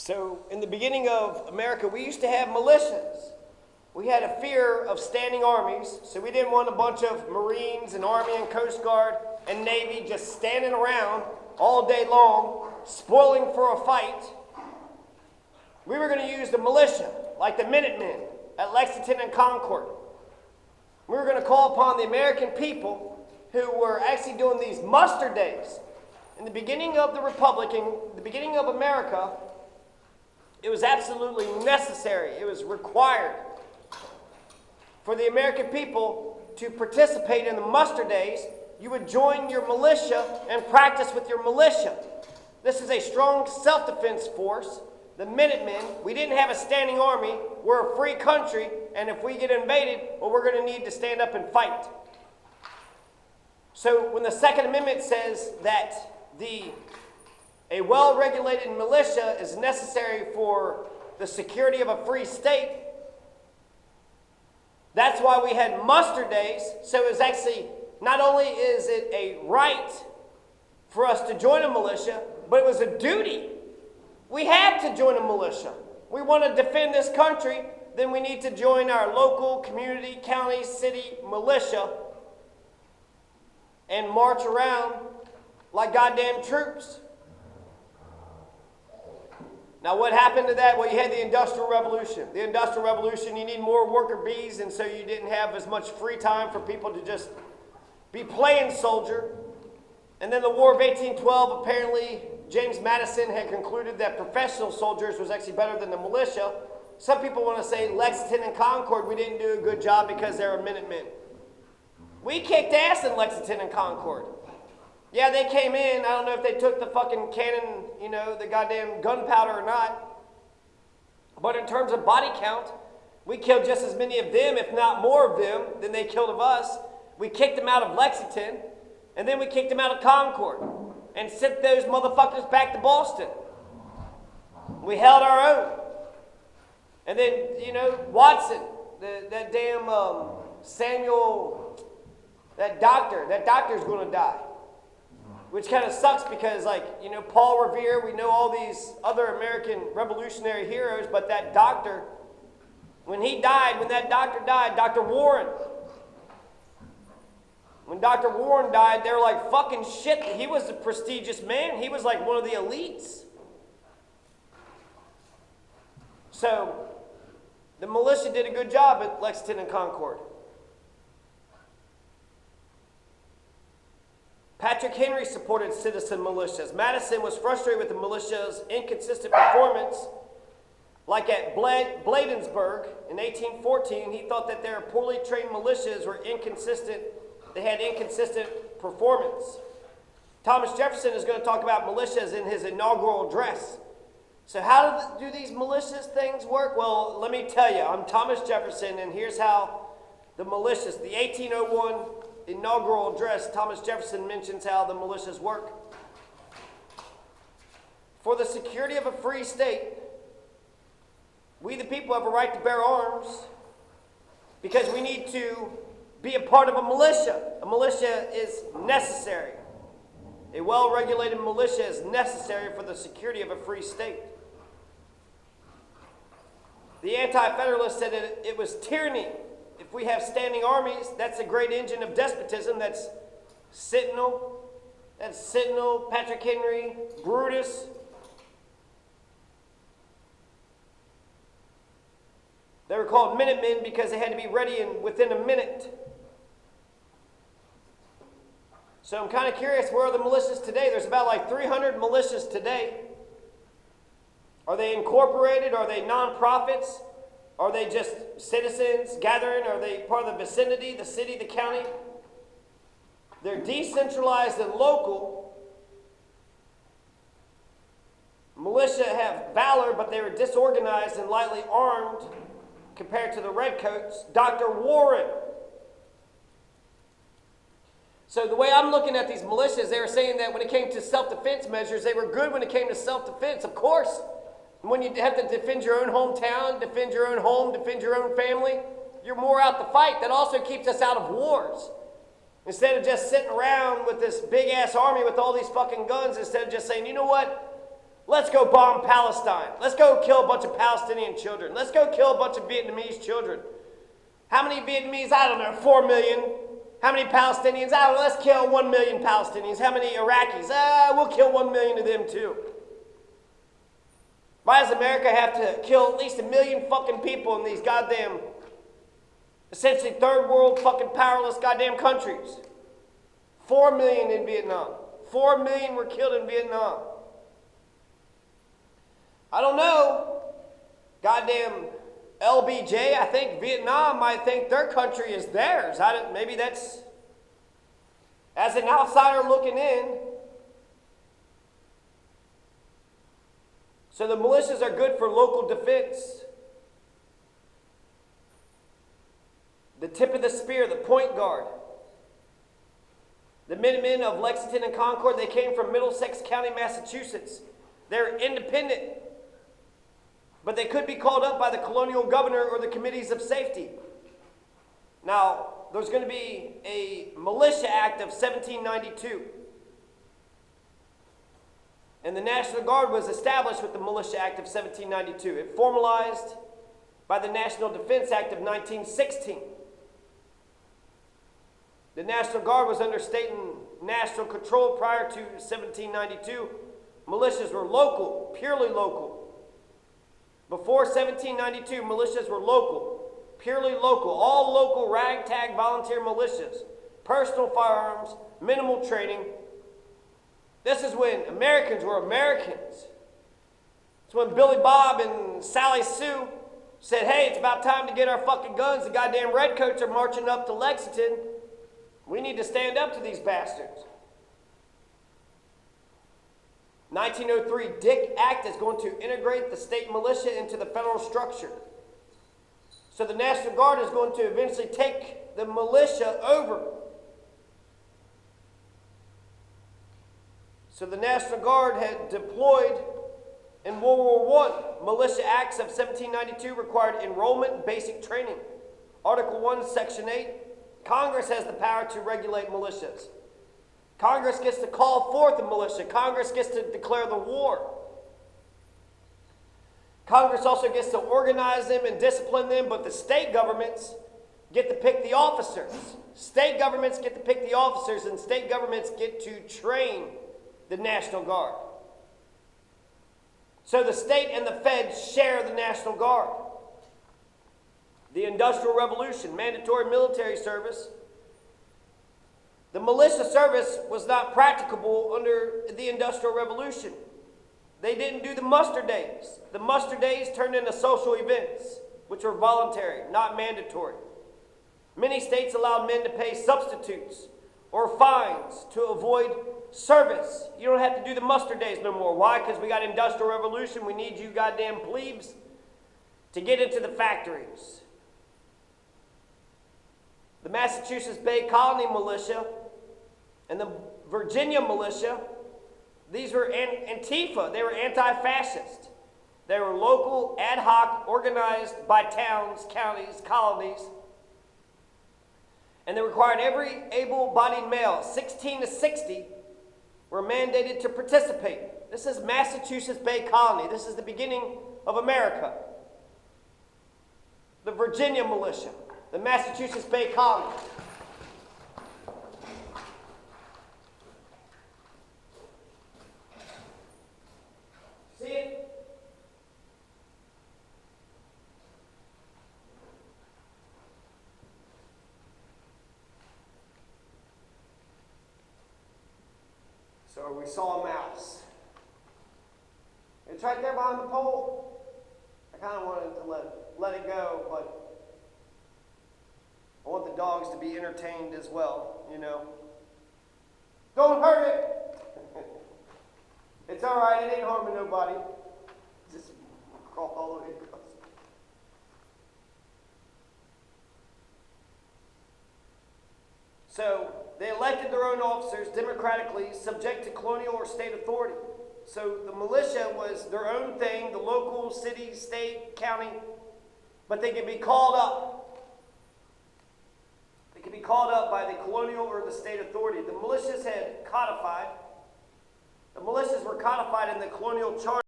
So in the beginning of America, we used to have militias. We had a fear of standing armies, so we didn't want a bunch of Marines and Army and Coast Guard and Navy just standing around all day long, spoiling for a fight. We were going to use the militia, like the Minutemen at Lexington and Concord. We were going to call upon the American people who were actually doing these muster days. In the beginning of the Republic, in the beginning of America, it was absolutely necessary, it was required for the American people to participate in the muster days. You would join your militia and practice with your militia. This is a strong self-defense force. The Minutemen, we didn't have a standing army. We're a free country, and if we get invaded, well, we're going to need to stand up and fight. So when the Second Amendment says that a well-regulated militia is necessary for the security of a free state, that's why we had muster days. So it was actually, not only is it a right for us to join a militia, but it was a duty. We had to join a militia. We want to defend this country, then we need to join our local, community, county, city militia and march around like goddamn troops. Now what happened to that? Well, you had the Industrial Revolution. The Industrial Revolution, you need more worker bees, and so you didn't have as much free time for people to just be playing soldier. And then the War of 1812, apparently James Madison had concluded that professional soldiers was actually better than the militia. Some people want to say Lexington and Concord, we didn't do a good job because they were Minutemen. We kicked ass in Lexington and Concord. Yeah, they came in. I don't know if they took the fucking cannon, the goddamn gunpowder or not. But in terms of body count, we killed just as many of them, if not more of them, than they killed of us. We kicked them out of Lexington, and then we kicked them out of Concord and sent those motherfuckers back to Boston. We held our own. And then, Watson, that damn Samuel, that doctor's going to die. Which kind of sucks because, Paul Revere, we know all these other American revolutionary heroes, but that doctor, when that doctor died, Dr. Warren, when Dr. Warren died, they were like, fucking shit, he was a prestigious man. He was like one of the elites. So, the militia did a good job at Lexington and Concord. Patrick Henry supported citizen militias. Madison was frustrated with the militia's inconsistent performance. Like at Bladensburg in 1814, he thought that their poorly trained militias were inconsistent. They had inconsistent performance. Thomas Jefferson is going to talk about militias in his inaugural address. So how do these militias things work? Well, let me tell you, I'm Thomas Jefferson, and here's how the militias, the 1801 inaugural address, Thomas Jefferson mentions how the militias work. For the security of a free state, we the people have a right to bear arms because we need to be a part of a militia. A militia is necessary. A well-regulated militia is necessary for the security of a free state. The Anti-Federalists said that it was tyranny. If we have standing armies, that's a great engine of despotism. That's Sentinel, Patrick Henry, Brutus. They were called Minutemen because they had to be ready within a minute. So I'm kind of curious, where are the militias today? There's about 300 militias today. Are they incorporated? Are they non-profits? Are they just citizens gathering? Are they part of the vicinity, the city, the county? They're decentralized and local. Militia have valor, but they were disorganized and lightly armed compared to the redcoats. Dr. Warren. So the way I'm looking at these militias, they were saying that when it came to self-defense measures, they were good when it came to self-defense, of course. When you have to defend your own hometown, defend your own home, defend your own family, you're more out to fight. That also keeps us out of wars. Instead of just sitting around with this big-ass army with all these fucking guns, instead of just saying, you know what? Let's go bomb Palestine. Let's go kill a bunch of Palestinian children. Let's go kill a bunch of Vietnamese children. How many Vietnamese? I don't know, 4 million. How many Palestinians? I don't know, let's kill 1 million Palestinians. How many Iraqis? We'll kill 1 million of them too. Why does America have to kill at least 1 million fucking people in these goddamn, essentially third world fucking powerless goddamn countries? 4 million in Vietnam. 4 million were killed in Vietnam. I don't know. Goddamn LBJ, I think Vietnam might think their country is theirs. Maybe that's, as an outsider looking in. So the militias are good for local defense. The tip of the spear, the point guard. The Minutemen of Lexington and Concord, they came from Middlesex County, Massachusetts. They're independent, but they could be called up by the colonial governor or the committees of safety. Now, there's going to be a Militia Act of 1792. And the National Guard was established with the Militia Act of 1792. It formalized by the National Defense Act of 1916. The National Guard was under state and national control prior to 1792. Militias were local, purely local. Before 1792, militias were local, purely local, all local ragtag volunteer militias, personal firearms, minimal training. This is when Americans were Americans. It's when Billy Bob and Sally Sue said, hey, it's about time to get our fucking guns. The goddamn redcoats are marching up to Lexington. We need to stand up to these bastards. 1903 Dick Act is going to integrate the state militia into the federal structure. So the National Guard is going to eventually take the militia over. So the National Guard had deployed in World War I. Militia Acts of 1792 required enrollment and basic training. Article 1, Section 8. Congress has the power to regulate militias. Congress gets to call forth a militia. Congress gets to declare the war. Congress also gets to organize them and discipline them, but the state governments get to pick the officers. State governments get to pick the officers, and state governments get to train the National Guard. So the state and the feds share the National Guard. The Industrial Revolution, mandatory military service. The militia service was not practicable under the Industrial Revolution. They didn't do the muster days. The muster days turned into social events, which were voluntary, not mandatory. Many states allowed men to pay substitutes or fines to avoid service. You don't have to do the muster days no more. Why? Because we got Industrial Revolution. We need you goddamn plebes to get into the factories. The Massachusetts Bay Colony Militia and the Virginia Militia, these were Antifa. They were anti-fascist. They were local, ad hoc, organized by towns, counties, colonies. And they required every able-bodied male, 16 to 60, were mandated to participate. This is Massachusetts Bay Colony. This is the beginning of America. The Virginia Militia, the Massachusetts Bay Colony. See it? So we saw a mouse. It's right there behind the pole. I kind of wanted to let it go, but I want the dogs to be entertained as well, you know. Don't hurt it. It's all right. It ain't harming nobody. Just crawl all the way across. So they elected their own officers democratically, subject to colonial or state authority. So the militia was their own thing, the local, city, state, county, but they could be called up. They could be called up by the colonial or the state authority. The militias had codified The militias were codified in the colonial charter.